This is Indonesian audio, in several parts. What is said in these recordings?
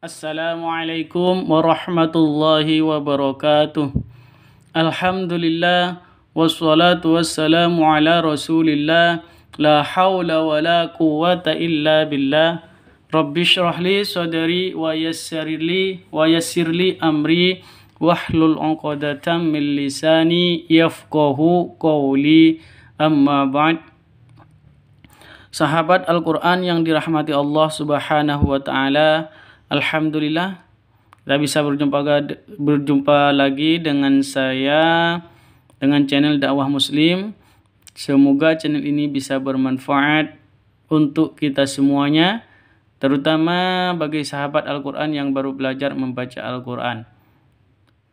Assalamualaikum warahmatullahi wabarakatuh. Alhamdulillah wassalatu wassalamu ala Rasulillah. La haula wa la quwwata illa billah. Rabbi shrah li sadri wa yassir li amri wahlul 'uqdatam min lisani yafqahu qawli. Amma ba'd. Sahabat Al-Qur'an yang dirahmati Allah Subhanahu wa taala, alhamdulillah kita bisa berjumpa lagi dengan saya dengan channel dakwah muslim. Semoga channel ini bisa bermanfaat untuk kita semuanya, terutama bagi sahabat Al-Quran yang baru belajar membaca Al-Quran.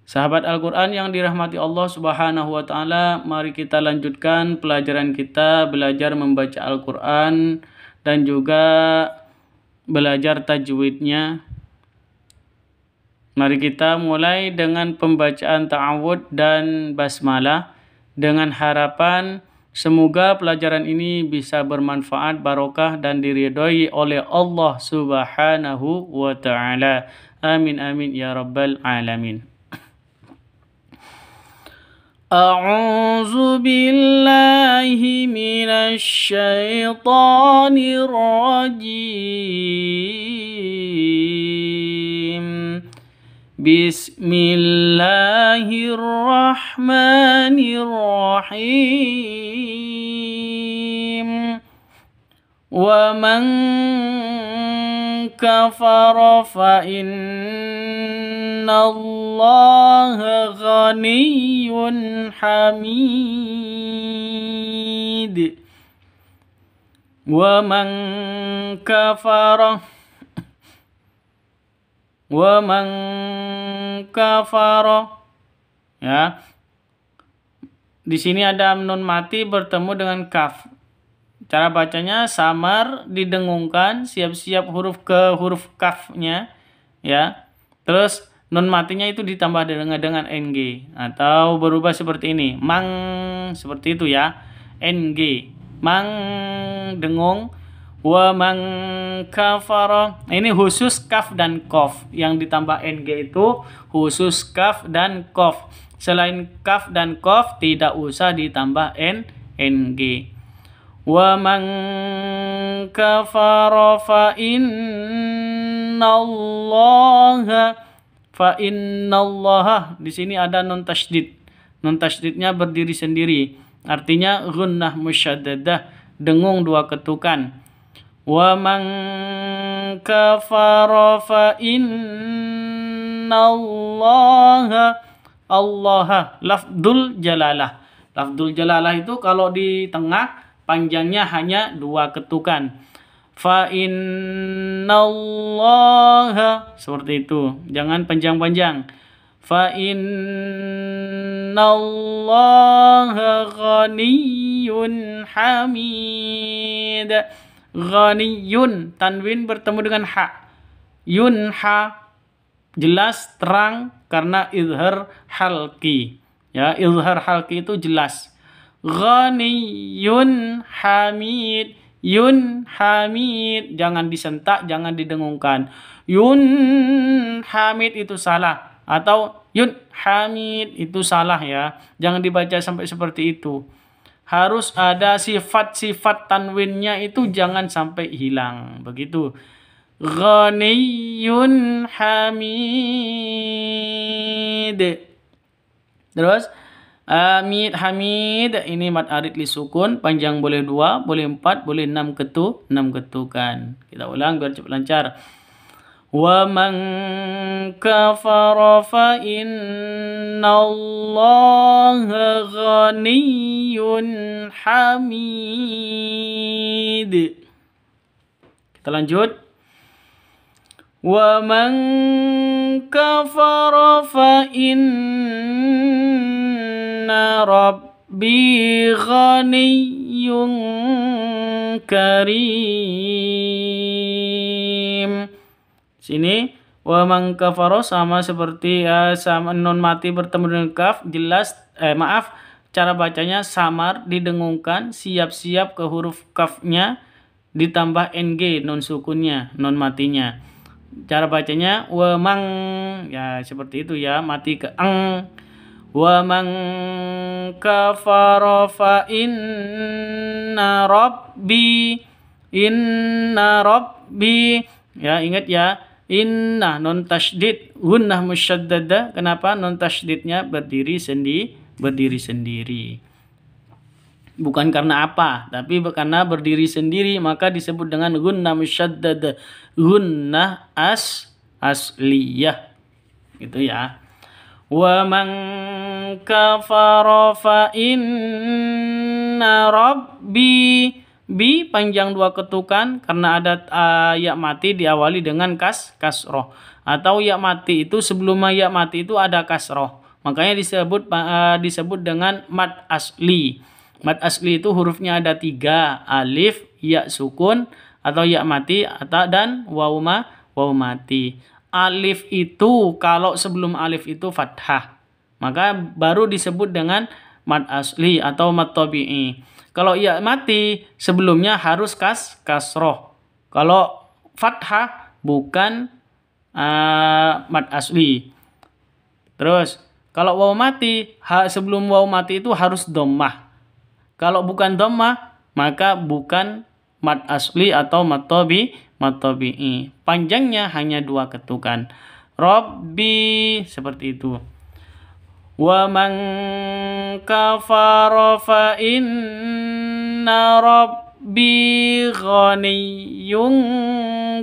Sahabat Al-Quran yang dirahmati Allah Subhanahu wa taala, mari kita lanjutkan pelajaran kita belajar membaca Al-Quran dan juga belajar tajwidnya. Mari kita mulai dengan pembacaan ta'awud dan basmalah dengan harapan semoga pelajaran ini bisa bermanfaat, barokah dan diridhoi oleh Allah Subhanahu wa taala. Amin amin ya rabbal alamin. A'udzu billahi minasy syaithanir rajim. Bismillahirrahmanirrahim. Wa man kafara fa innallaha ghaniyyun hamid. Wa man kafara ya. Di sini ada nun mati bertemu dengan kaf. Cara bacanya samar, didengungkan, siap-siap huruf ke huruf kafnya ya. Terus nun matinya itu ditambah dengan ng atau berubah seperti ini. Mang seperti itu ya. Ng. Mang dengung. Wa man kafara. Ini khusus kaf dan kof. Yang ditambah ng itu khusus kaf dan kof. Selain kaf dan kof tidak usah ditambah ng. Wa man kafara fa innallaha. Di sini ada nun tasydid. Nun tasydidnya berdiri sendiri. Artinya gunnah musyaddadah, dengung dua ketukan. Wa man kafara fa innallaha lafdzul jalalah. Lafdzul jalalah itu kalau di tengah panjangnya hanya dua ketukan. Fa innallaha seperti itu. Jangan panjang-panjang. Fa innallaha ghaniyyun hamid. Ghaniyun, tanwin bertemu dengan ha. Yun ha jelas terang karena izhar halqi. Ya, izhar halqi itu jelas. Ghaniyun hamid. Yun hamid, jangan disentak, jangan didengungkan. Yun hamid itu salah, atau yun hamid itu salah ya. Jangan dibaca sampai seperti itu. Harus ada sifat-sifat tanwinnya itu jangan sampai hilang. Begitu. Ghaniyun hamid. Terus hamid ini mad arid li sukun, panjang boleh 2, boleh 4, boleh 6 ketukan. Kita ulang biar cepat lancar. Wa man kafara fa innallaha ghaniyyun hamid. Kita lanjut. Wa man kafara fa inna rabbi ghaniyyun karim. Sini wa man kafara sama seperti sama nun mati bertemu dengan kaf, jelas cara bacanya samar, didengungkan, siap-siap ke huruf kafnya ditambah ng nun sukunnya, nun matinya. Cara bacanya wa mang, ya seperti itu ya, mati ke ang. Wa man kafara fa inna rabbi, ya ingat ya, inna non tasydid, gunnah musyaddada. Kenapa non tasydidnya berdiri sendiri? Bukan karena apa, tapi karena berdiri sendiri, maka disebut dengan gunnah musyaddada, gunnah asliyah, gitu ya. Wa man kafara fa inna rabbi, bi panjang dua ketukan karena ada ya mati diawali dengan kasroh, atau ya mati itu sebelum ya mati itu ada kasroh, makanya disebut dengan mad asli. Mad asli itu hurufnya ada 3, alif, ya sukun atau ya mati, dan waw mati. Alif itu kalau sebelum alif itu fathah, maka baru disebut dengan mad asli atau mad tabi'i. Kalau ya mati sebelumnya harus kasroh. Kalau fathah bukan mad asli. Terus kalau waw mati, sebelum waw mati itu harus dhammah. Kalau bukan dhammah maka bukan mad asli atau mad tabi'i. Panjangnya hanya 2 ketukan. Rabbi, seperti itu. Wa man kafara fa inna rabbi ghaniyyun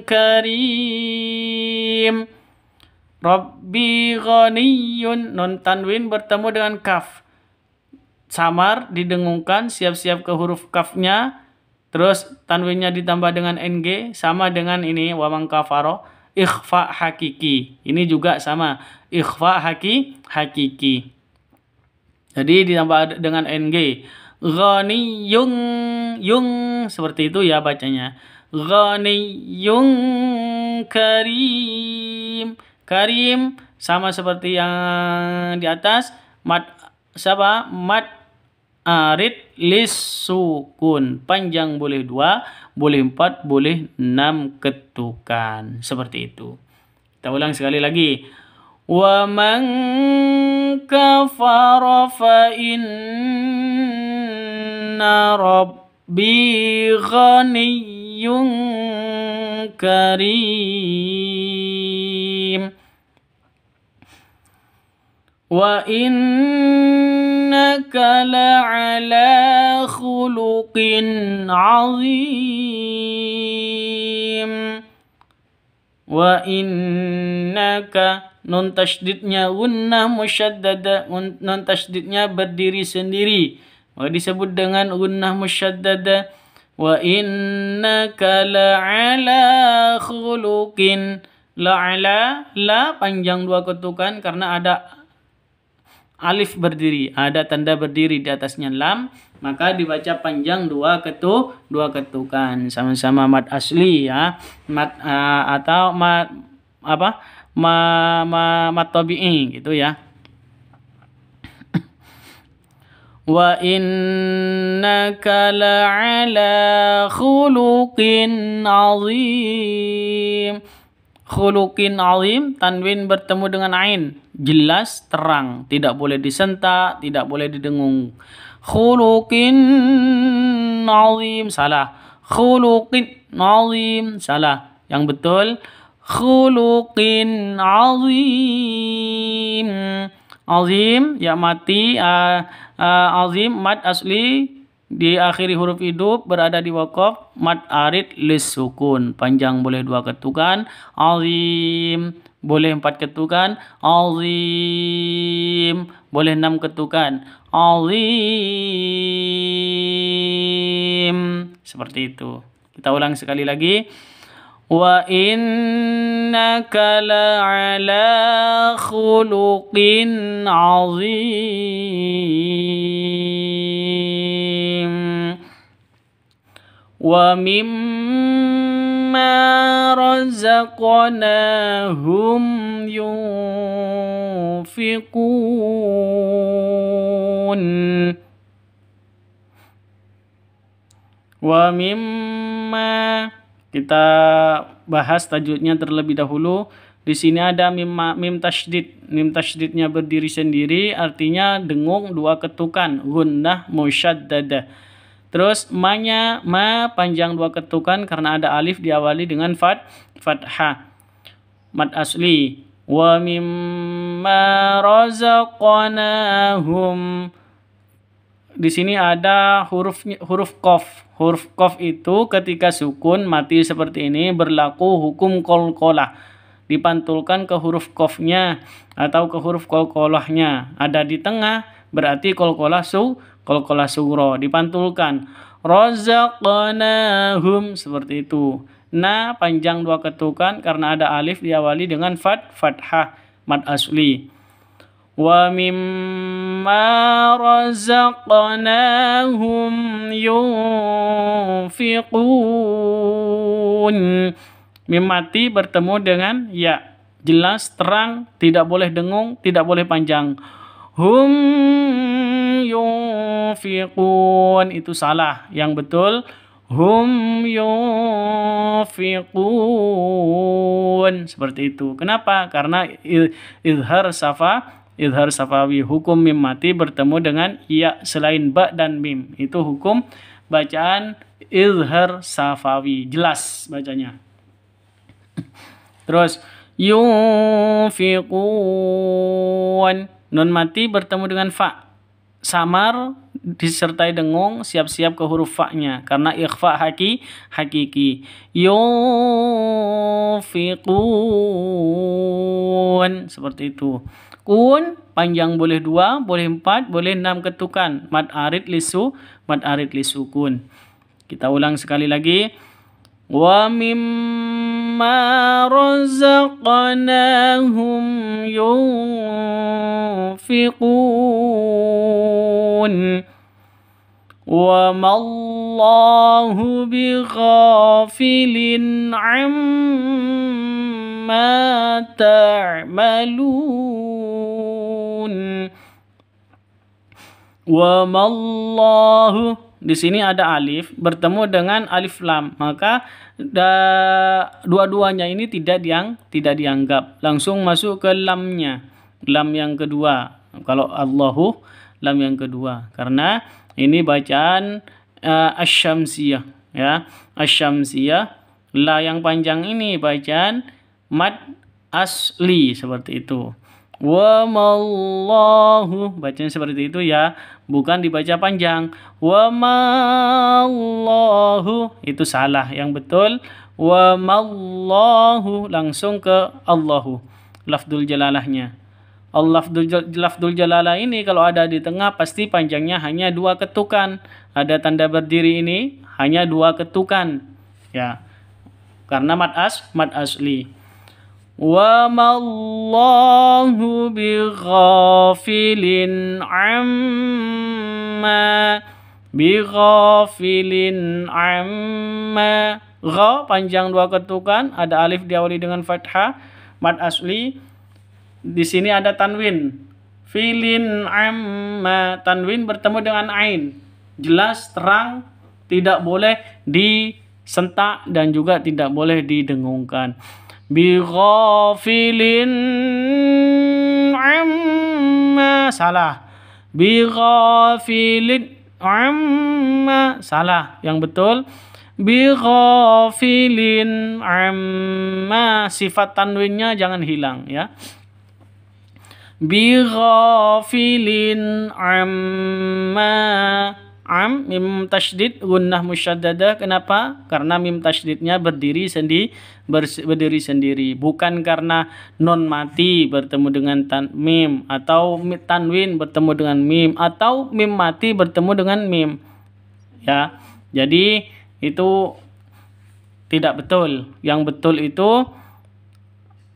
karim. Rabbi ghaniyyun, non tanwin bertemu dengan kaf. Samar didengungkan, siap-siap ke huruf kafnya, terus tanwinnya ditambah dengan ng, sama dengan ini wa man kafaro, ikhfa hakiki. Ini juga sama, ikhfa hakiki. Jadi ditambah dengan ng. Ghani yung seperti itu ya bacanya. Ghani yung karim. Karim sama seperti yang di atas, mad arid lis sukun, panjang boleh 2, boleh 4, boleh 6 ketukan, seperti itu. Kita ulang sekali lagi. Wa man kafara fa inna rabbi ghaniyyun karim. Wa innaka la'ala khuluqin 'azim. Wa innaka, nun tasydidnya gunnah musyaddada, nun tasydidnya berdiri sendiri, maka disebut dengan gunnah musyaddada. Wa innaka la'ala khuluqin, la'ala, la panjang 2 ketukan karena ada alif berdiri, ada tanda berdiri di atasnya lam, maka dibaca panjang 2 ketukan, sama-sama mad asli ya, mad atau mad tabi'i gitu ya. Wa innaka la'ala khuluqin 'azim. Khuluqin azim, tanwin bertemu dengan ain, jelas terang, tidak boleh disentak, tidak boleh didengung. Khuluqin azim, salah. Khuluqin azim, salah. Yang betul khuluqin azim. Azim ya mati, azim mad asli diakhiri huruf hidup, berada di waqaf, mad arid lis sukun, panjang boleh 2 ketukan, azim boleh 4 ketukan, azim boleh 6 ketukan, azim, seperti itu. Kita ulang sekali lagi. Wa innaka la'ala khuluqin 'azim. Wa mimma razaqnahum yunfiqun. Wa mimma, Kita bahas tajwidnya terlebih dahulu. Di sini ada mim tasydid. Mim tasydidnya berdiri sendiri, artinya dengung dua ketukan, gunnah musyaddadah. Terus ma-nya panjang dua ketukan karena ada alif diawali dengan fathah. Mad asli. Wa mimma razaqnahum. Di sini ada huruf qaf. Huruf qaf itu ketika sukun mati seperti ini berlaku hukum qalqalah. Dipantulkan ke huruf qafnya atau ke huruf qalqalahnya. Ada di tengah berarti qalqalah sughra. Dipantulkan. Razaqnahum seperti itu. Na panjang dua ketukan karena ada alif diawali dengan fathah. Mad asli. Wa mimma razaqnahum yunfiqun. Mim mati bertemu dengan ya. Jelas, terang, tidak boleh dengung, tidak boleh panjang. Hum yunfiqun. Itu salah. Yang betul hum yunfiqun. Seperti itu. Kenapa? Karena izhar safawi. Hukum mim mati bertemu dengan ya selain ba dan mim. Itu hukum bacaan izhar safawi. Jelas bacanya. Terus yunfiqun. Nun mati bertemu dengan fa. Samar disertai dengung, siap-siap ke huruf fa-nya karena ikhfa hakiki. Yunfiqun. Seperti itu. Kun panjang boleh 2, boleh 4, boleh 6 ketukan. Mad arid lisukun. Kita ulang sekali lagi. Wa mimma razaqnahum yunfiqun. Wa mallahu bighafilin amma ta'malun. Wa mallahu. Di sini ada alif bertemu dengan alif lam, maka dua-duanya ini tidak dianggap. Langsung masuk ke lamnya, lam yang kedua. Kalau Allahu, lam yang kedua. Karena ini bacaan asy-syamsiyah, ya. Asy-syamsiyah, la yang panjang ini bacaan mad asli seperti itu. Wa mallahu, bacaan seperti itu ya, bukan dibaca panjang. Wa mallahu, itu salah. Yang betul wa mallahu, langsung ke Allahu, lafdzul jalalahnya. Lafdzul jalalah ini kalau ada di tengah pasti panjangnya hanya 2 ketukan. Ada tanda berdiri ini hanya 2 ketukan, ya, karena mad asli. Wa mallahu bighafilin amma. Gha panjang 2 ketukan, ada alif diawali dengan fathah, mad asli. Di sini ada tanwin. Filin amma, tanwin bertemu dengan ain. Jelas, terang, tidak boleh disentak dan juga tidak boleh didengungkan. Bighafilin amma, salah. Bighafilin amma, salah. Yang betul bighafilin amma, sifat tanwinnya jangan hilang, ya. Bighafilin amma. Mim tasydid gunnah musyaddadah. Kenapa? Karena mim tasydidnya berdiri sendiri, bukan karena non mati bertemu dengan mim, atau tanwin bertemu dengan mim, atau mim mati bertemu dengan mim, ya. Jadi itu tidak betul. Yang betul itu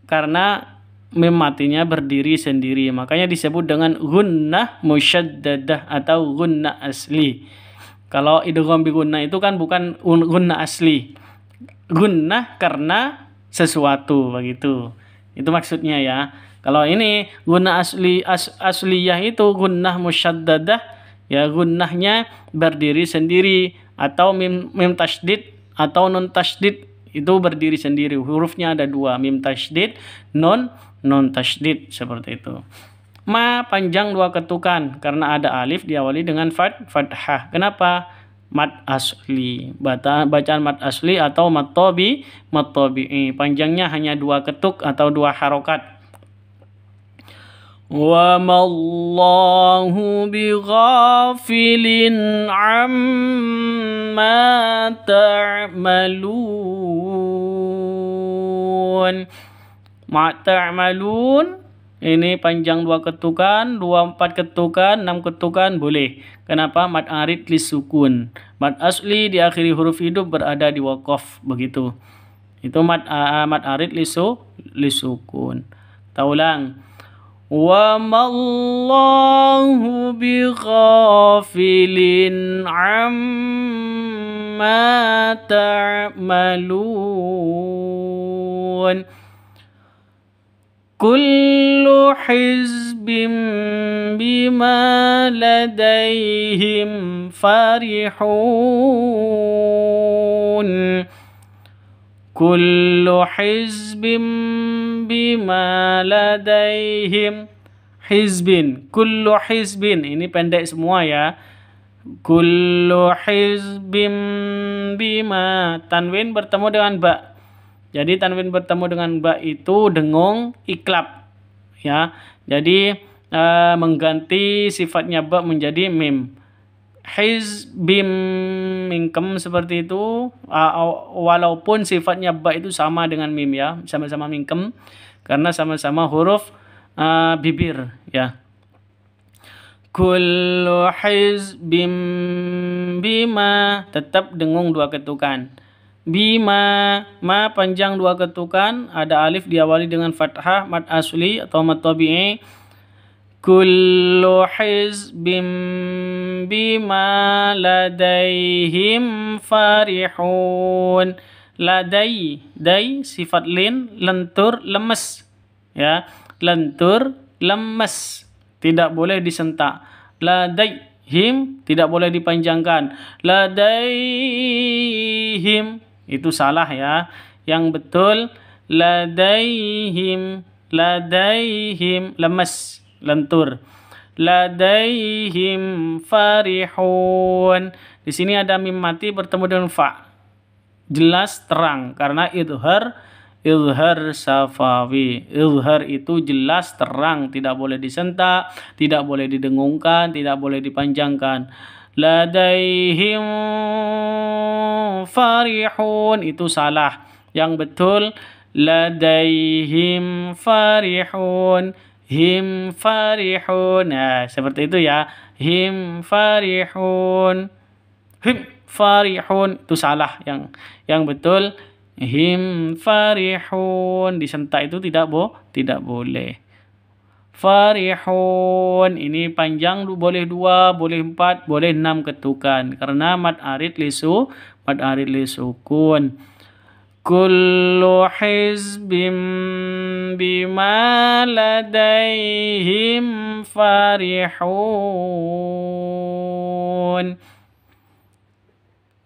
karena mim matinya berdiri sendiri, makanya disebut dengan gunnah musyaddadah atau gunnah asli. Kalau idgham bi gunnah itu kan bukan gunnah asli, gunnah karena sesuatu, begitu. Itu maksudnya, ya. Kalau ini gunnah asliyah itu gunnah musyaddadah, ya, gunnahnya berdiri sendiri, atau mim tasydid atau nun tasydid Itu berdiri sendiri. Hurufnya ada dua, mim tasydid, non tasydid, seperti itu. Ma panjang dua ketukan karena ada alif diawali dengan fathah. Kenapa? Mad asli. Bacaan mad asli atau mad tabi'i. Panjangnya hanya dua ketuk atau dua harokat. Wa mallahu bighafilin amma ta'malun. Ma ta'malun ini panjang dua ketukan, 24 ketukan, 6 ketukan boleh. Kenapa? Mad arid lisukun. Mad asli diakhiri huruf hidup berada di waqaf, begitu. Itu mad arid lisukun. Kita ulang. Wa mallahu bighafilin amma ta'malun. Kullu hizbin bima ladaihim farihun. Kullu hizbin bima ladaihim hizbin. Kullu hizbin ini pendek semua ya. Kullu hizbin bima, tanwin bertemu dengan ba. Jadi tanwin bertemu dengan ba itu dengung iklab ya. Jadi mengganti sifatnya ba menjadi mim. Hizbim mingkem seperti itu, walaupun sifatnya ba itu sama dengan mim ya, sama-sama mingkem karena sama-sama huruf bibir ya. Kullu hizbim bima tetap dengung dua ketukan. Bima, ma panjang dua ketukan, ada alif diawali dengan fathah, mad asli atau mad tabi'i. Kullu hizbim bima ladaihim farihun. Ladai, dai sifat lin, lentur, lemes ya. Lentur, lemes, tidak boleh disentak. Ladaihim tidak boleh dipanjangkan. Ladaihim itu salah ya. Yang betul ladaihim, ladaihim lemes, lentur. Ladaihim farihun. Di sini ada mim mati bertemu dengan fa. Jelas terang karena idhar safawi. Idhar itu jelas terang, tidak boleh disentak, tidak boleh didengungkan, tidak boleh dipanjangkan. Ladaihim farihun itu salah. Yang betul ladaihim farihun, him farihun. Nah, seperti itu ya. Him farihun, him farihun itu salah. Yang betul him farihun, disentak itu tidak boleh. Farihun ini panjang boleh 2, boleh 4, boleh 6 ketukan karena mad arid lisukun. Kullu hizbim bima ladaihim farihun.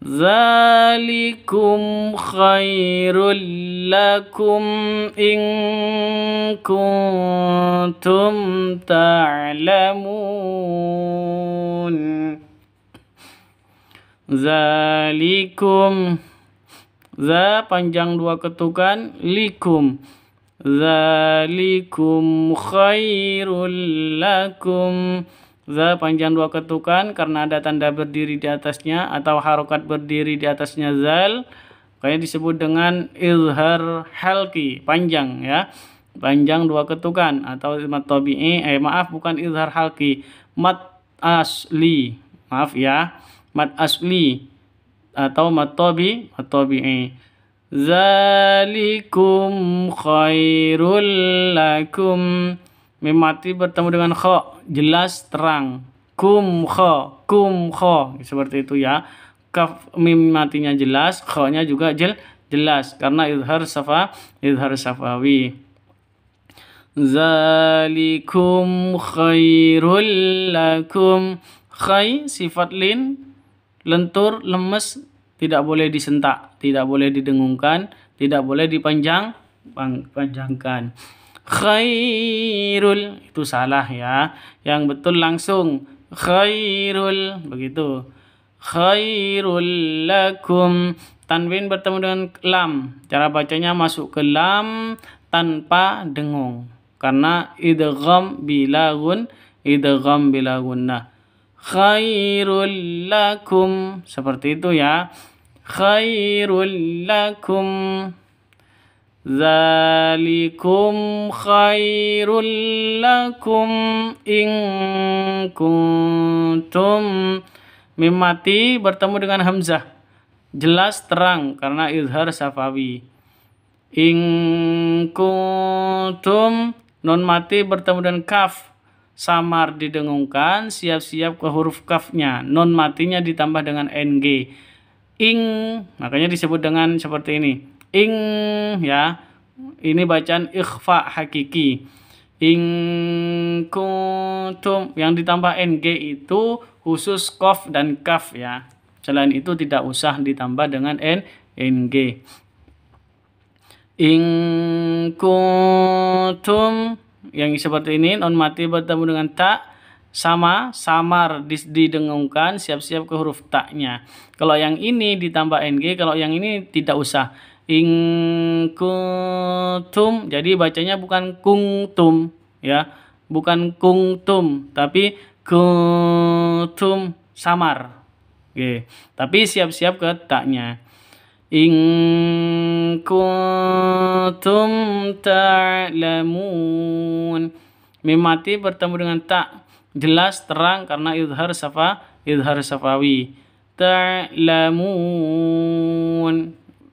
Zalikum khairul lakum in kuntum ta'lamun. Zalikum, za panjang 2 ketukan, likum. Zalikum khairul lakum. Za panjang 2 ketukan karena ada tanda berdiri di atasnya atau harokat berdiri di atasnya zal. Kayak disebut dengan izhar halqi, panjang ya. Panjang 2 ketukan atau mad tabi'i, bukan izhar halqi, mad asli. Maaf ya. Mad asli atau mad tabi'i. Zalikum khairul lakum. Mim mati bertemu dengan kha, jelas terang. Kum kha, seperti itu ya. Kaf mim matinya jelas, kha-nya juga jelas karena izhar safawi. Zalikum khairul lakum. Khai sifat lin, lentur, lemes, tidak boleh disentak, tidak boleh didengungkan, tidak boleh panjangkan. Khairul itu salah ya. Yang betul langsung khairul begitu. Khairul lakum. Tanwin bertemu dengan lam. Cara bacanya masuk ke lam tanpa dengung. Karena idgham bila gunnah. Khairul lakum. Seperti itu ya. Khairul lakum. Zalikum khairul lakum in kuntum. Mim mati bertemu dengan hamzah. Jelas terang karena izhar syafawi. In kuntum. Nun mati bertemu dengan kaf. Samar didengungkan, siap-siap ke huruf kafnya. Nun matinya ditambah dengan ng. Ing, makanya disebut dengan seperti ini. Ing ya. Ini bacaan ikhfa hakiki. In kuntum, yang ditambah ng itu khusus qaf dan kaf ya. Selain itu tidak usah ditambah dengan ng. In kuntum, yang seperti ini, non mati bertemu dengan ta, sama, samar didengungkan, siap-siap ke huruf taknya. Kalau yang ini ditambah ng, kalau yang ini tidak usah. In kuntum, jadi bacanya bukan kungtum ya, bukan kungtum, tapi kuntum, samar. Oke, tapi siap-siap ke taknya. In kuntum ta'lamun. Mim mati bertemu dengan ta, jelas terang karena izhar safawi. Ta'lamun.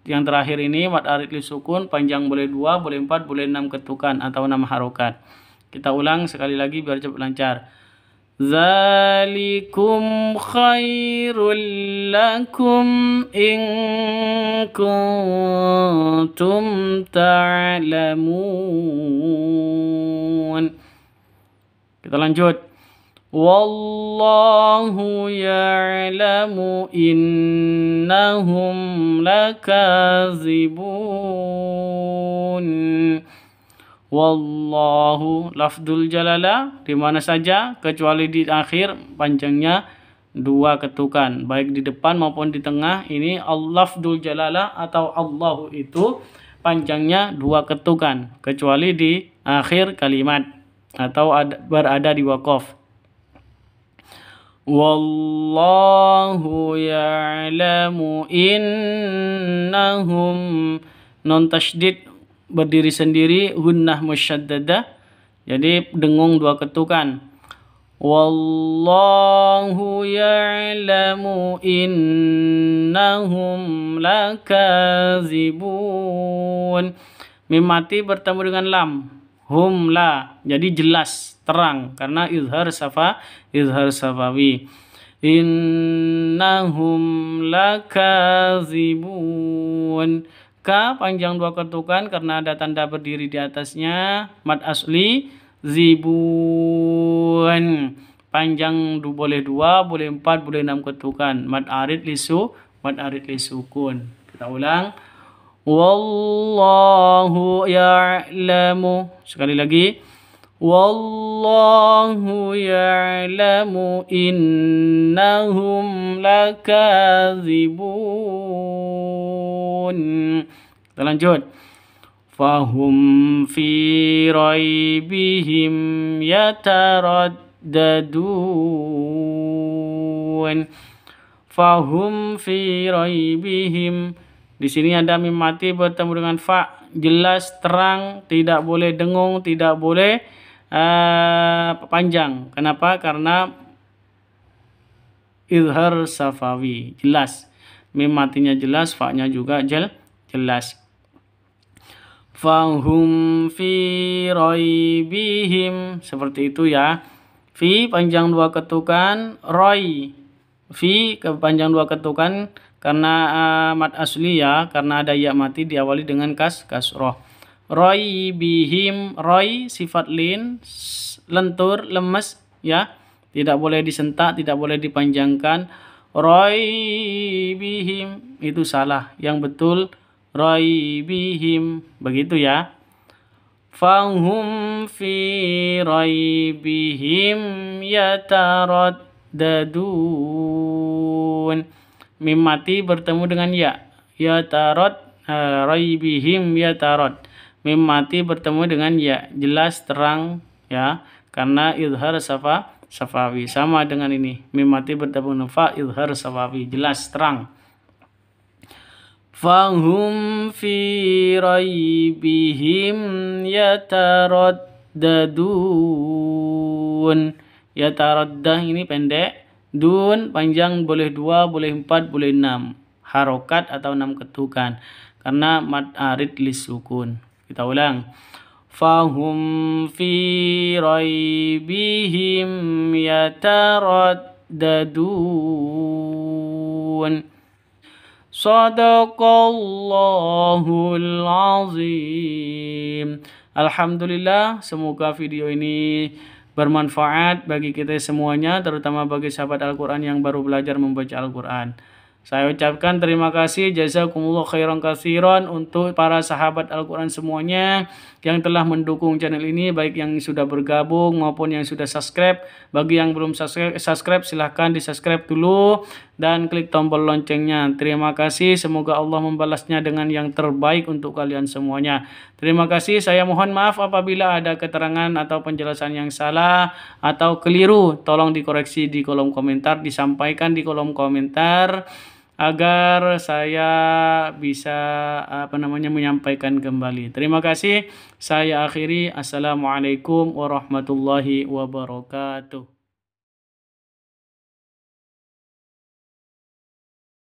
Yang terakhir ini mad arid li sukun, panjang boleh 2, boleh 4, boleh 6 ketukan atau 6 harokat. Kita ulang sekali lagi biar cepat lancar. Zalikum khairul lakum in kuntum ta'lamun. Kita lanjut. Wallahu ya'lamu innahum lakazibun. Wallahu lafdul jalalah di mana saja kecuali di akhir panjangnya 2 ketukan, baik di depan maupun di tengah. Ini lafdul jalalah atau Allahu itu panjangnya 2 ketukan kecuali di akhir kalimat atau berada di waqaf. Wallahu ya'lamu innahum, non tasydid berdiri sendiri, gunnah musyaddadah, jadi dengung 2 ketukan. Wallahu ya'lamu innahum lakazibun. Mim mati bertemu dengan lam, hum la, jadi jelas terang karena izhar safawi. Innahum lakazibun. Ka panjang 2 ketukan karena ada tanda berdiri di atasnya, mad asli. Zibun panjang boleh 2, boleh 4, boleh 6 ketukan, mad arid li sukun. Kita ulang. Wallahu ya'lamu, sekali lagi. Wallahu ya'lamu innahum lakazibun. Kita lanjut. Fahum fi raibihim yataraddadun. Fahum fi raibihim. Di sini ada mim mati bertemu dengan fa, jelas terang, tidak boleh dengung, tidak boleh panjang. Kenapa? Karena izhar safawi, jelas. Mim matinya jelas, fa-nya juga jelas. Fahum fi raibihim, seperti itu ya. Fi panjang 2 ketukan, roi. Fi panjang 2 ketukan karena mad asli ya, karena ada ya mati diawali dengan kasroh. Roi bihim, roi sifat lin, lentur, lemes ya, tidak boleh disentak, tidak boleh dipanjangkan. Roi bihim itu salah. Yang betul raibihim. Begitu ya. Fahum fi raibihim yataraddadun. Mim mati bertemu dengan ya. Raibihim yatarad. Mim mati bertemu dengan ya. Jelas terang ya. Karena izhar safawi. Sama dengan ini. Mim mati bertemu dengan fa izhar safawi. Jelas terang. Fahum fi raibihim yataraddadun. Yataraddah ini pendek. Dun panjang, boleh 2, boleh 4, boleh 6. Harokat atau 6 ketukan. Karena mad arid lisukun. Kita ulang. Fahum fi raibihim yataraddadun. Sadaqallahul azim. Alhamdulillah, semoga video ini bermanfaat bagi kita semuanya, terutama bagi sahabat Al-Quran yang baru belajar membaca Al-Quran. Saya ucapkan terima kasih, jazakumullah khairan katsiran untuk para sahabat Al-Quran semuanya yang telah mendukung channel ini, baik yang sudah bergabung maupun yang sudah subscribe. Bagi yang belum subscribe silahkan di-subscribe dulu dan klik tombol loncengnya. Terima kasih, semoga Allah membalasnya dengan yang terbaik untuk kalian semuanya. Terima kasih, saya mohon maaf apabila ada keterangan atau penjelasan yang salah atau keliru. Tolong dikoreksi di kolom komentar, disampaikan di kolom komentar agar saya bisa menyampaikan kembali. Terima kasih. Saya akhiri. Assalamualaikum warahmatullahi wabarakatuh.